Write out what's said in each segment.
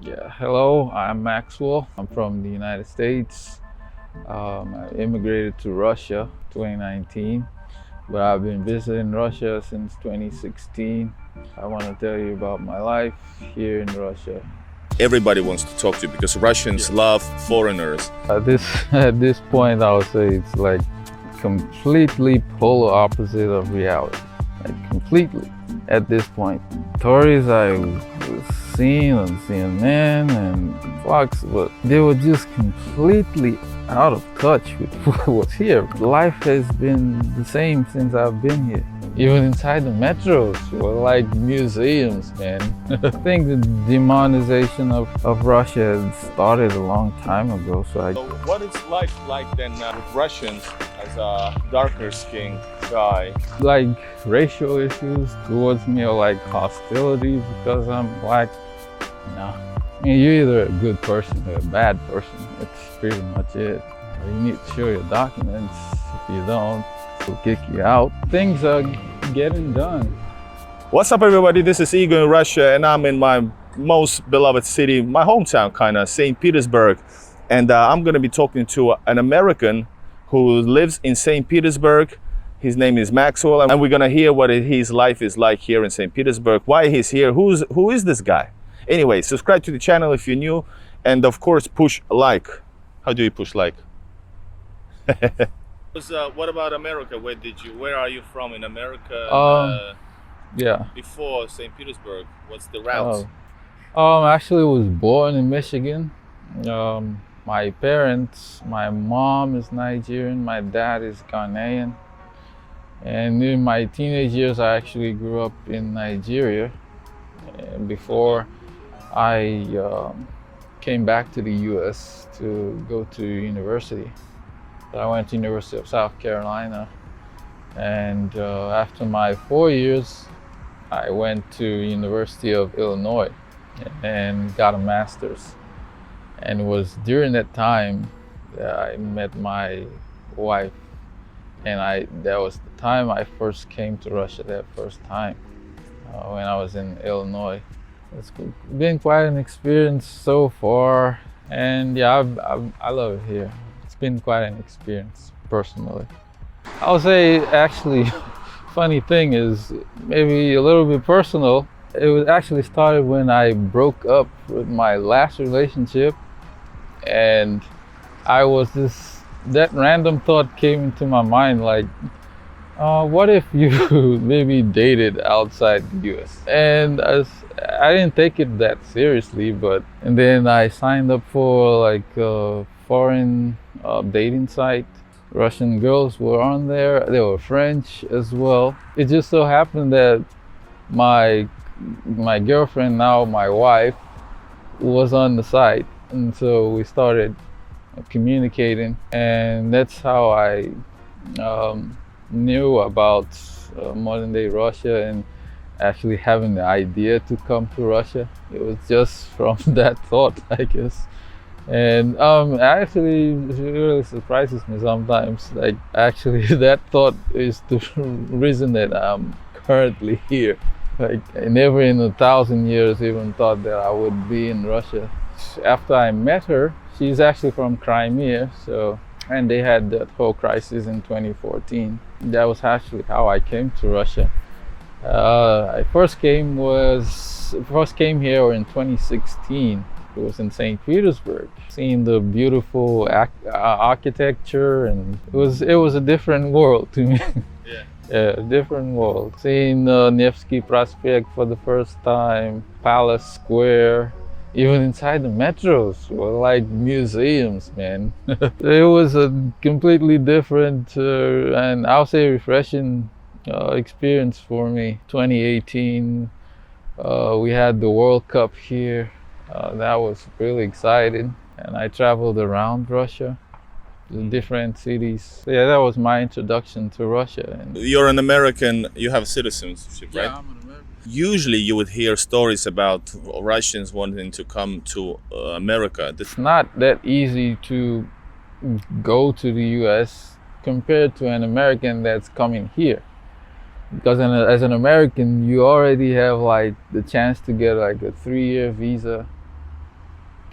Yeah, hello, I'm Maxwell. I'm from the United States. I immigrated to Russia 2019, but I've been visiting Russia since 2016. I want to tell you about my life here in Russia. Everybody wants to talk to you because Russians love foreigners. At this point, I would say it's like completely polar opposite of reality. Like completely at this point. Stories I was seeing on CNN and Fox, but they were just completely out of touch with what was here. Life has been the same since I've been here. Even inside the metros were like museums, man. I think the demonization of Russia had started a long time ago. So what is life like then with Russians as a darker skinned guy? Like racial issues towards me or like hostility because I'm black. No. I mean, you're either a good person or a bad person. That's pretty much it. You need to show your documents. If you don't, they'll kick you out. Things are getting done. What's up, everybody? This is Igor in Russia, and I'm in my most beloved city, my hometown, kind of, St. Petersburg. And I'm going to be talking to an American who lives in St. Petersburg. His name is Maxwell, and we're going to hear what his life is like here in St. Petersburg, why he's here, who is this guy. Anyway, subscribe to the channel if you're new, and of course, push like. How do you push like? What about America? Where are you from in America? Yeah. Before St. Petersburg, what's the route? Actually was born in Michigan. My parents, my mom is Nigerian, my dad is Ghanaian. And in my teenage years, I actually grew up in Nigeria. And before I came back to the US to go to university. I went to University of South Carolina, and after my 4 years, I went to University of Illinois and got a master's. And it was during that time that I met my wife, and that was the time I first came to Russia, that first time when I was in Illinois. It's been quite an experience so far, and yeah, I love it here. It's been quite an experience personally. I would say actually, funny thing is maybe a little bit personal. It was actually started when I broke up with my last relationship, and that random thought came into my mind like, what if you maybe dated outside the US? And I didn't take it that seriously, and then I signed up for like a foreign dating site. Russian girls were on there. They were French as well. It just so happened that my girlfriend, now my wife, was on the site, and so we started communicating, and that's how I knew about modern day Russia and actually having the idea to come to Russia. It was just from that thought, I guess. And actually, it really surprises me sometimes. Like actually, that thought is the reason that I'm currently here. Like I never in 1,000 years even thought that I would be in Russia. After I met her, she's actually from Crimea, and they had that whole crisis in 2014. That was actually how I came to Russia. I first came here in 2016. It was in St. Petersburg, seeing the beautiful architecture, and it was a different world to me. Yeah, a different world. Seeing Nevsky Prospect for the first time, Palace Square, even inside the metros were like museums, man. It was a completely different and I'll say refreshing experience for me. 2018, we had the World Cup here. That was really exciting, and I traveled around Russia, the different cities. Yeah, that was my introduction to Russia. And you're an American, you have citizenship, right? Yeah, I'm an American. Usually you would hear stories about Russians wanting to come to America. It's not that easy to go to the US compared to an American that's coming here. Because as an American, you already have like the chance to get like a 3-year visa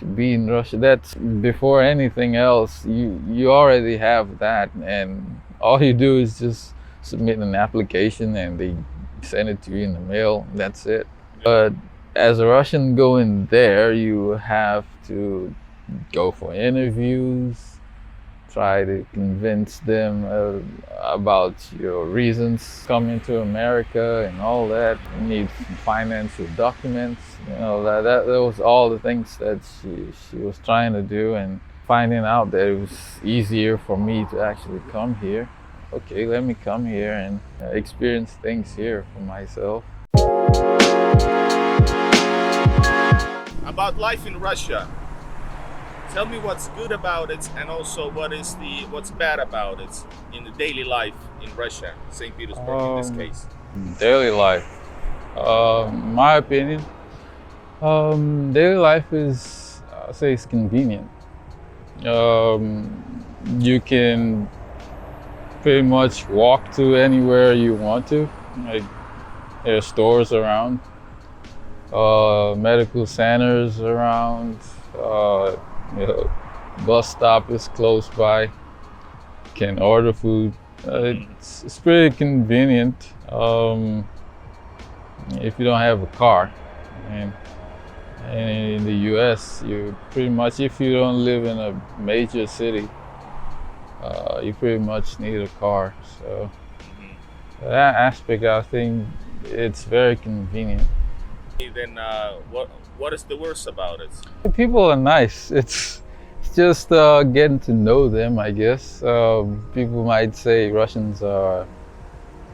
to be in Russia. That's before anything else. You already have that, and all you do is just submit an application, and they send it to you in the mail. That's it. But as a Russian going there, you have to go for interviews, try to convince them about your reasons coming to America and all that. You need financial documents. That was all the things that she was trying to do, and finding out that it was easier for me to actually come here. Okay, let me come here and experience things here for myself. About life in Russia. Tell me what's good about it, and also what's bad about it in the daily life in Russia, St. Petersburg in this case. Daily life, my opinion, daily life is, I'll say, it's convenient. You can pretty much walk to anywhere you want to. Like, there are stores around, medical centers around. Bus stop is close by. Can order food. It's pretty convenient if you don't have a car. And in the U.S., you pretty much, if you don't live in a major city, you pretty much need a car. So that aspect, I think it's very convenient. Then what is the worst about it? People are nice. It's just getting to know them, I guess. People might say Russians are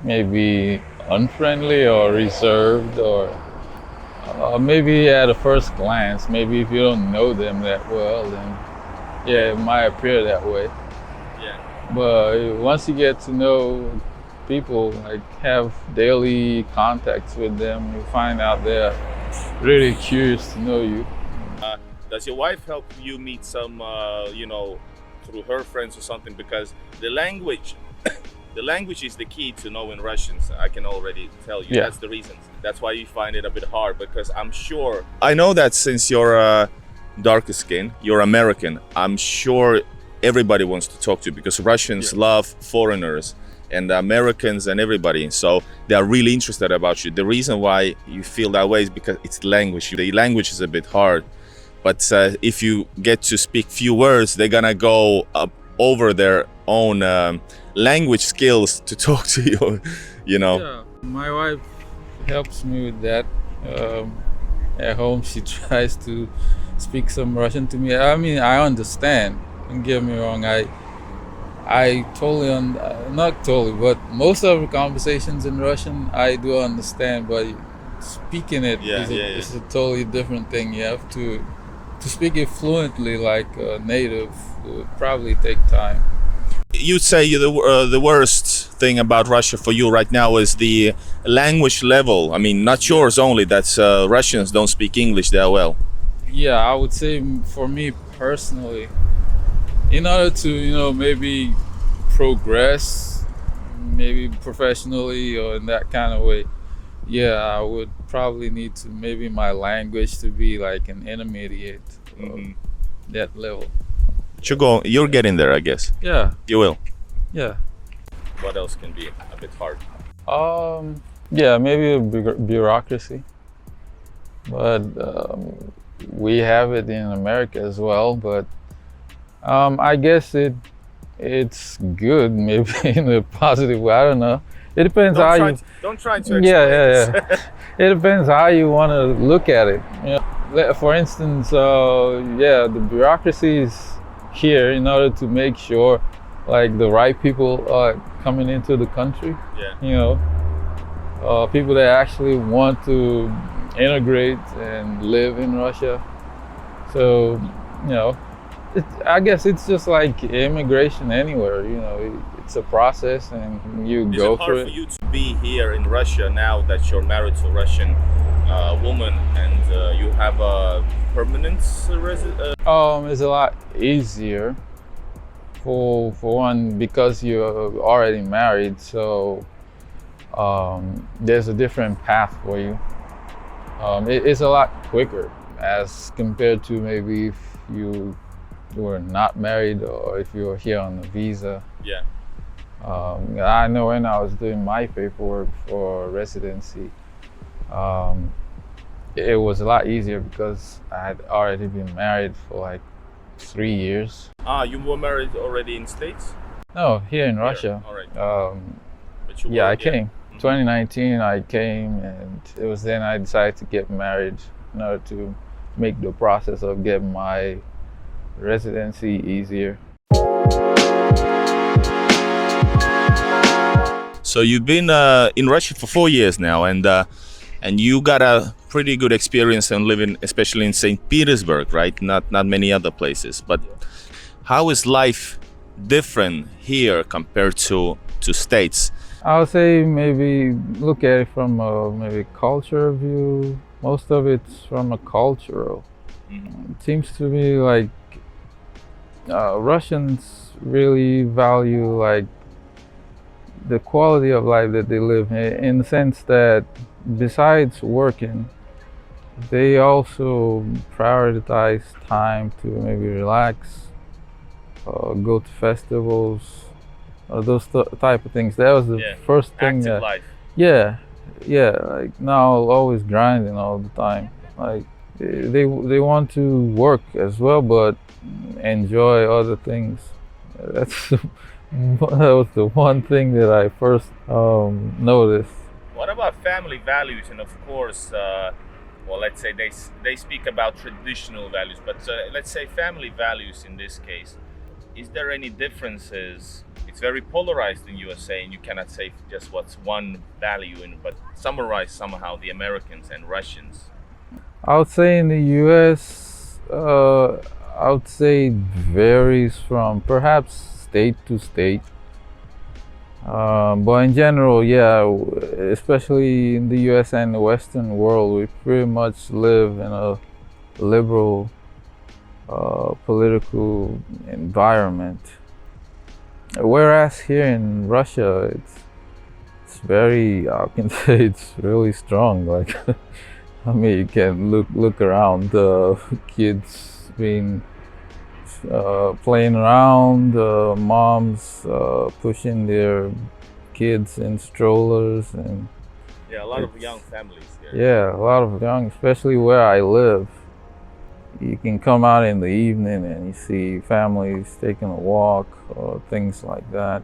maybe unfriendly or reserved, or maybe at a first glance, maybe if you don't know them that well, then yeah, it might appear that way. Yeah. But once you get to know people, like have daily contacts with them, you find out they're really curious to know you. Does your wife help you meet some, through her friends or something? Because the language, the language is the key to knowing Russians. I can already tell you. Yeah. That's the reason. That's why you find it a bit hard, because I'm sure. I know that since you're darker skin, you're American. I'm sure everybody wants to talk to you because Russians love foreigners and Americans and everybody, so they are really interested about you. The reason why you feel that way is because it's language. The language is a bit hard, but if you get to speak few words, they're gonna go up over their own language skills to talk to you. Yeah, my wife helps me with that. At home, she tries to speak some Russian to me. I mean, I understand, don't get me wrong. I totally, not totally, but most of the conversations in Russian I do understand, but speaking it is a totally different thing. You have to speak it fluently like a native would probably take time. You'd say the worst thing about Russia for you right now is the language level. I mean, not yours only, that's Russians don't speak English that well. Yeah, I would say for me personally, in order to, maybe progress, maybe professionally or in that kind of way, yeah, I would probably need to maybe my language to be like an intermediate that level. You're getting there, I guess. Yeah. You will. Yeah. What else can be a bit hard? Yeah, maybe a bureaucracy, but we have it in America as well, but I guess it's good, maybe in a positive way. I don't know. It depends Don't try to explain. Yeah. It depends how you want to look at it. For instance, the bureaucracy is here in order to make sure, like, the right people are coming into the country. Yeah. People that actually want to integrate and live in Russia. So, I guess it's just like immigration anywhere. It's a process, and you go for it. Is it hard for you to be here in Russia now that you're married to a Russian woman and you have a permanent residence? It's a lot easier for one because you're already married. So there's a different path for you. It's a lot quicker. as compared to maybe if you were not married or if you were here on a visa. Yeah. I know when I was doing my paperwork for residency, it was a lot easier because I had already been married for like 3 years. You were married already in States? No, here in Russia. All right. But you Yeah, were I here. came. 2019, I came, and it was then I decided to get married in order to make the process of getting my residency easier. So you've been in Russia for 4 years now, and you got a pretty good experience in living, especially in St. Petersburg, right? Not many other places. But how is life different here compared to States? I would say maybe look at it from a maybe culture view. Most of it's from a cultural. It seems to me like Russians really value like the quality of life that they live in the sense that besides working, they also prioritize time to maybe relax, go to festivals, those type of things. That was the first thing. Active life. Yeah, like now always grinding all the time. Like they want to work as well, but enjoy other things. That's that was the one thing that I first noticed. What about family values? And of course, well, let's say they speak about traditional values, but let's say family values in this case. Is there any differences? It's very polarized in USA, and you cannot say just what's one value, but summarize somehow the Americans and Russians. I would say in the US, I would say it varies from perhaps state to state. But in general, yeah, especially in the US and the Western world, we pretty much live in a liberal political environment. Whereas here in Russia, it's very, I can say it's really strong. Like, I mean, you can look around, kids being playing around, moms pushing their kids in strollers, and a lot of young families here. Yeah, a lot of young, especially where I live. You can come out in the evening and you see families taking a walk or things like that.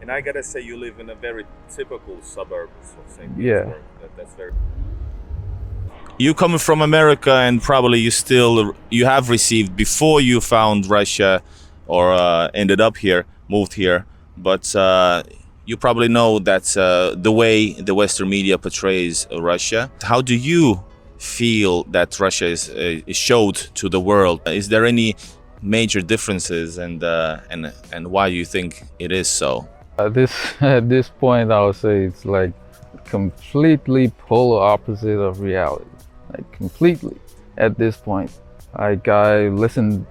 And I gotta say, you live in a very typical suburbs of St. Yeah. Petersburg. That's very. You coming from America, and probably you have received before you found Russia, or ended up here, moved here. But you probably know that the way the Western media portrays Russia. How do you feel that Russia is showed to the world? Is there any major differences, and why you think it is so? At this point, I would say it's like completely polar opposite of reality. Like completely at this point. Like I went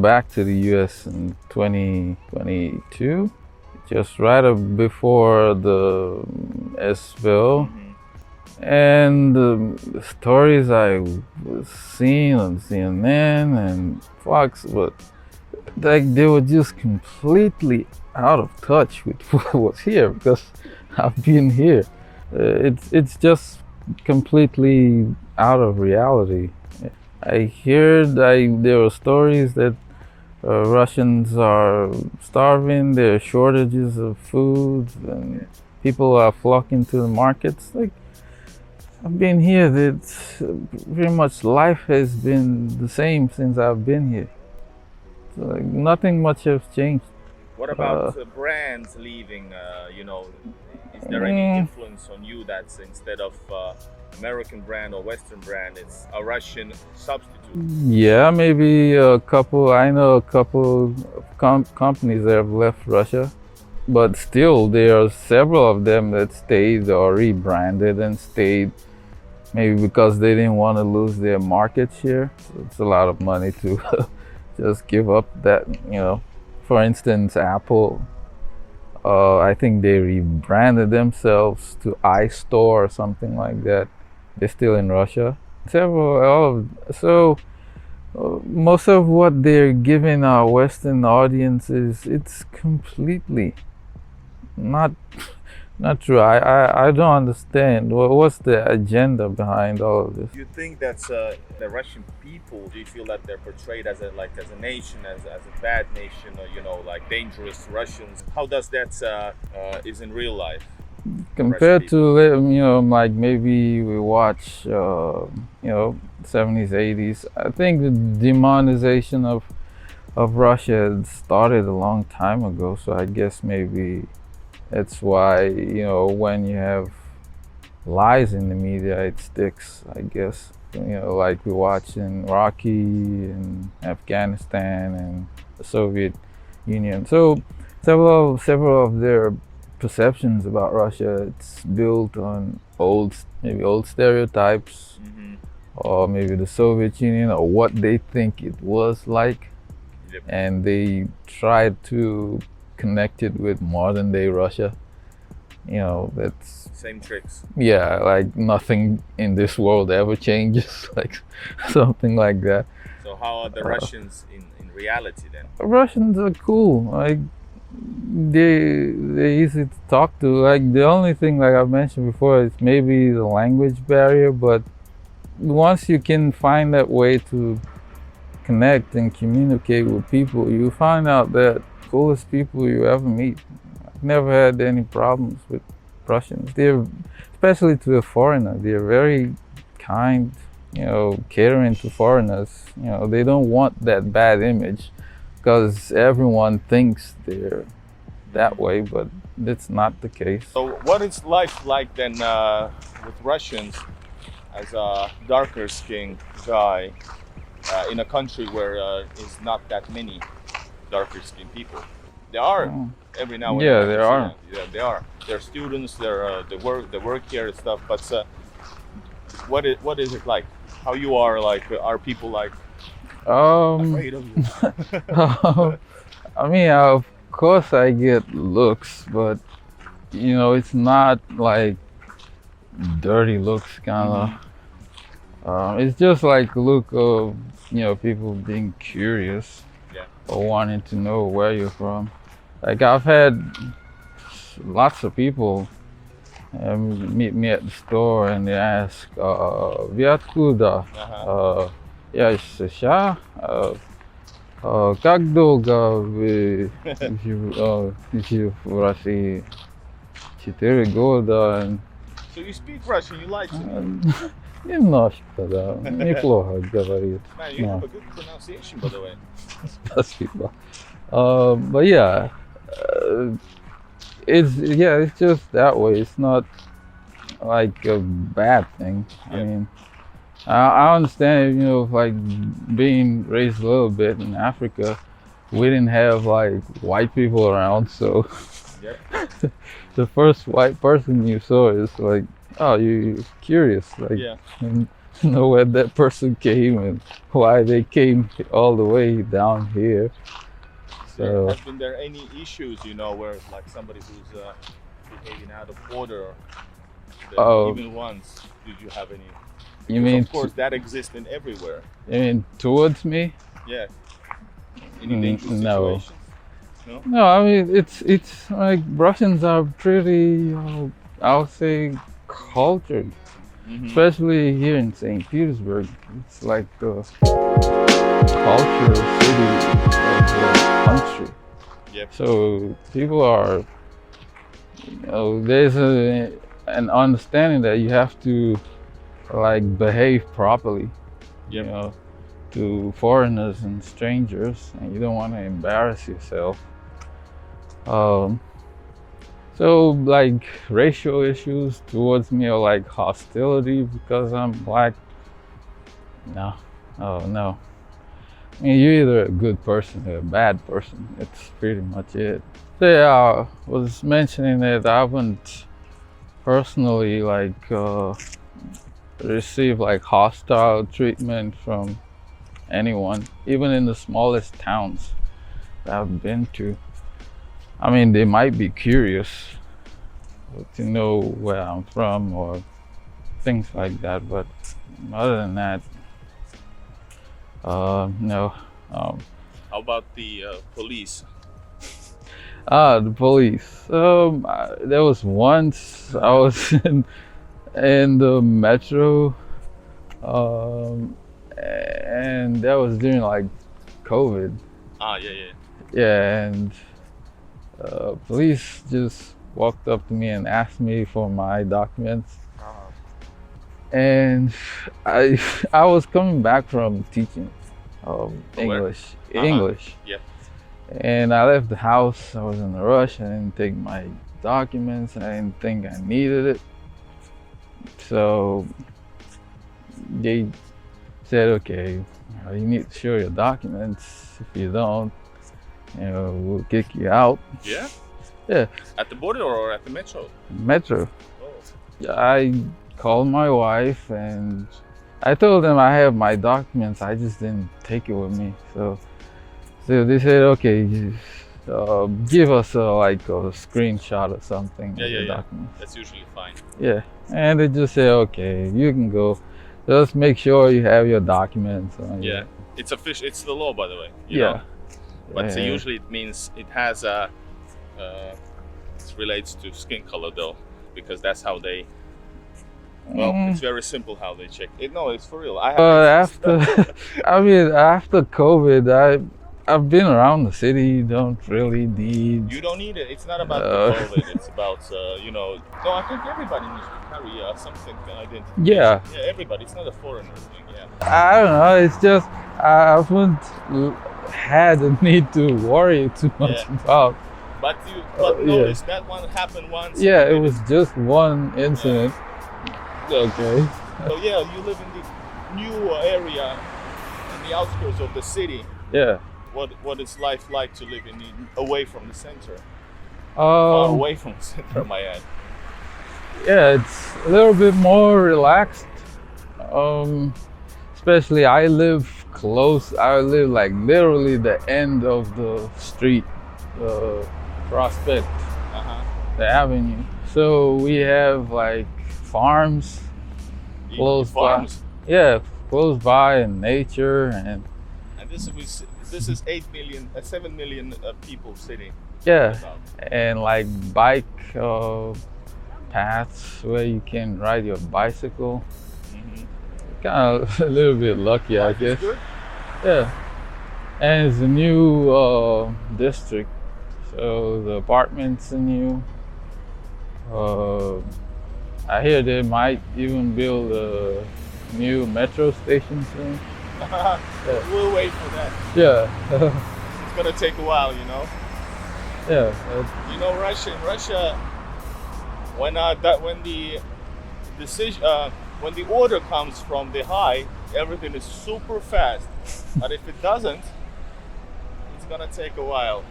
back to the US in 2022, just right before the S-bill. And the stories I was seeing on CNN and Fox, but like they were just completely out of touch with what was here, because I've been here. It's just completely out of reality. I heard there were stories that Russians are starving, there are shortages of food, and people are flocking to the markets. Like, I've been here, it's pretty much life has been the same since I've been here. So, like, nothing much has changed. What about brands leaving? Is there any influence on you that's instead of American brand or Western brand, it's a Russian substitute? Yeah, maybe a couple. I know a couple of companies that have left Russia, but still there are several of them that stayed or rebranded and stayed, maybe because they didn't want to lose their market share. So it's a lot of money to just give up that, For instance, Apple, I think they rebranded themselves to iStore or something like that. They're still in Russia. So most of what they're giving our Western audiences, it's completely not not true. I don't understand. What's the agenda behind all of this? Do you think that's the Russian people? Do you feel that they're portrayed as a nation, as a bad nation, or like dangerous Russians? How does that is in real life? Compared to like maybe we watch 70s, 80s. I think the demonization of Russia had started a long time ago. So I guess maybe that's why when you have lies in the media, it sticks. I guess like we watch in Rocky and Afghanistan and the Soviet Union. So several of their perceptions about Russia, it's built on maybe old stereotypes, or maybe the Soviet Union, or what they think it was like. Yep. And they tried to connect it with modern day Russia. That's Same tricks. yeah, like nothing in this world ever changes, like something like that. So how are the Russians in reality then? Russians are cool. Like they're easy to talk to. Like the only thing, like I mentioned before, is maybe the language barrier. But once you can find that way to connect and communicate with people, you find out that coolest people you ever meet. I've never had any problems with Russians. They're, especially to a foreigner, they're very kind. Catering to foreigners. They don't want that bad image, because everyone thinks they're that way, but that's not the case. So what is life like then with Russians as a darker skinned guy in a country where is not that many darker skinned people? There are every now and Yeah, then. there are. Yeah, they are. They're students. They work here and stuff. But what is it like? How you are like? Are people like afraid of you? I mean, of course I get looks, but it's not like dirty looks, kind of. It's just like a look of people being curious, Yeah. or wanting to know where you're from. Like I've had lots of people meet me at the store and they ask, "Вы откуда?" Я из США. Как долго вы живете в России? 4 года. So you speak Russian? You like to? Немножко, да. Неплохо говорит. Man, you have a good pronunciation, by the way. Спасибо. But yeah, it's just that way. It's not like a bad thing. Yeah. I mean, I understand, like being raised a little bit in Africa, we didn't have like white people around, so Yep. the first white person you saw is like, oh, you're curious, like Yeah. know where that person came and why they came all the way down here. So Has been there any issues, where like somebody who's behaving out of order? Even once, did you have any? you Because mean of course that exists in everywhere. towards me? Yeah. Any dangerous No. situations? No. No, I mean it's like Russians are pretty, I would say, cultured, especially here in St. Petersburg. It's like the cultural city of the country. Yep. So people are, there's an understanding that you have to like behave properly, Yep. to foreigners and strangers, and you don't want to embarrass yourself. So like racial issues towards me, or like hostility because I'm black, no. Oh no. I mean, you're either a good person or a bad person. It's pretty much it. So yeah, I was mentioning that I haven't personally like received like hostile treatment from anyone, even in the smallest towns that I've been to. I mean, they might be curious to know where I'm from or things like that, but Other than that, no. How about the police? The police. There was once I was in the metro, and that was during like COVID. Yeah. Yeah, and police just walked up to me and asked me for my documents. And I was coming back from teaching English. Yeah. And I left the house. I was in a rush. I didn't take my documents. I didn't think I needed it. So they said, okay, you need to show your documents. If you don't, we'll kick you out. Yeah? Yeah. At the border or at the metro? Metro. Oh. I called my wife and I told them I have my documents. I just didn't take it with me. So they said, okay, give us a screenshot or something of your documents. That's usually fine. Yeah, and they just say, okay, you can go. Just make sure you have your documents on you. It's official. It's the law, by the way. You Yeah. know? But usually it means it has it relates to skin color though, because that's how they. Well, it's very simple how they check it. No, it's for real. After COVID, I've been around the city. Don't really need. You don't need it. It's not about the COVID. It's about No, I think everybody needs to carry something identification. Yeah. Yeah, everybody. It's not a foreigner thing. Yeah. I don't know. It's just I haven't had the need to worry too much about. But notice that one happened once. Yeah, it was just one incident. Okay. So yeah, you live in the new area, in the outskirts of the city. Yeah. What is life like to live away from the center? Far away from the center of my head. Yeah, it's a little bit more relaxed. Especially I live close. I live like literally the end of the street, Prospect, the avenue. So we have like farms close by. Yeah, close by, and nature and this is 7 million people city. Yeah, and like bike paths where you can ride your bicycle. Kind of a little bit lucky, I guess. Good? Yeah, and it's a new district, so the apartments are new. I hear they might even build a new metro station soon. We'll wait for that. Yeah. It's gonna take a while, you know. Yeah. You know, Russia, when the order comes from the high, everything is super fast. But if it doesn't, it's gonna take a while.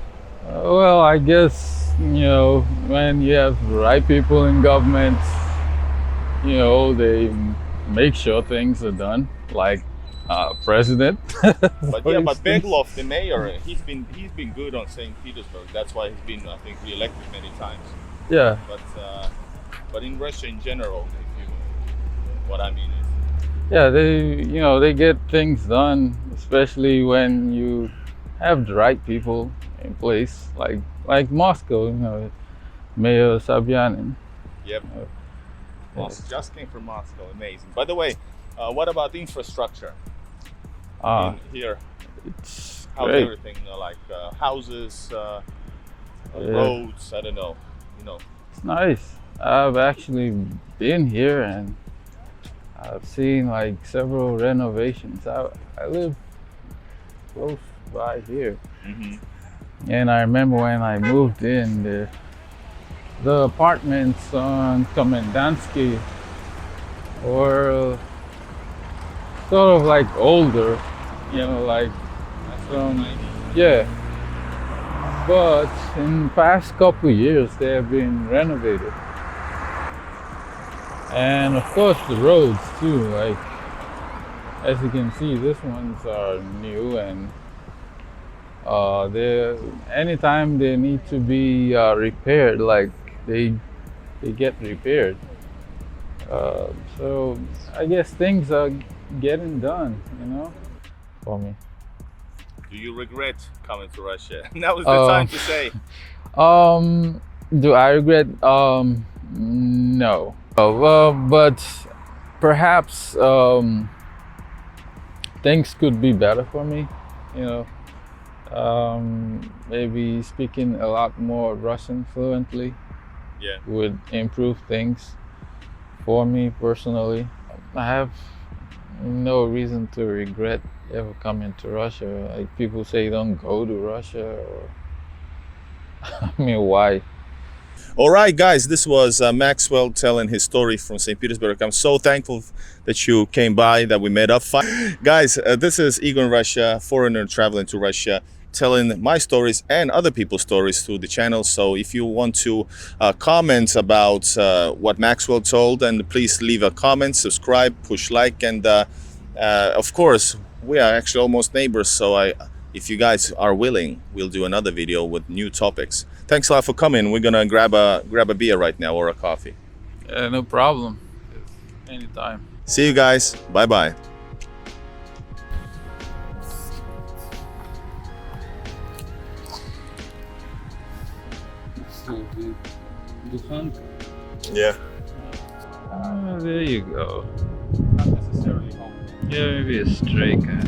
Well, I guess when you have the right people in government, they make sure things are done. Like president. But Beglov, the mayor, he's been good on St. Petersburg. That's why he's been, I think, re-elected many times. Yeah. But in Russia in general, what I mean is. Yeah, they get things done, especially when you have the right people in place, like Moscow, Mayor Sobyanin. Yep. Just came from Moscow. Amazing. By the way, what about the infrastructure in here? It's how's great. Everything like houses, roads? I don't know. It's nice. I've actually been here and I've seen like several renovations. I live close by here, and I remember when I moved in, the apartments on Komendansky were sort of like older, like from but in the past couple of years they have been renovated. And of course the roads too, like as you can see, these ones are new, and anytime they need to be repaired, like they get repaired. So I guess things are getting done, for me. Do you regret coming to Russia? Now is the time to say. Do I regret? No. But perhaps things could be better for me, you know. Maybe speaking a lot more Russian fluently would improve things for me personally. I have no reason to regret ever coming to Russia. Like people say, don't go to Russia, or I mean, why? All right, guys, this was Maxwell telling his story from St. Petersburg. I'm so thankful that you came by, that we met up. Guys, this is Igor in Russia, foreigner traveling to Russia, telling my stories and other people's stories through the channel. So if you want to comment about what Maxwell told, then please leave a comment, subscribe, push like, and of course, we are actually almost neighbors. So if you guys are willing, we'll do another video with new topics. Thanks a lot for coming. We're gonna grab a beer right now, or a coffee. No problem. Anytime. See you guys. Bye bye. Yeah. There you go. Not necessarily home. Yeah, maybe a stray cat.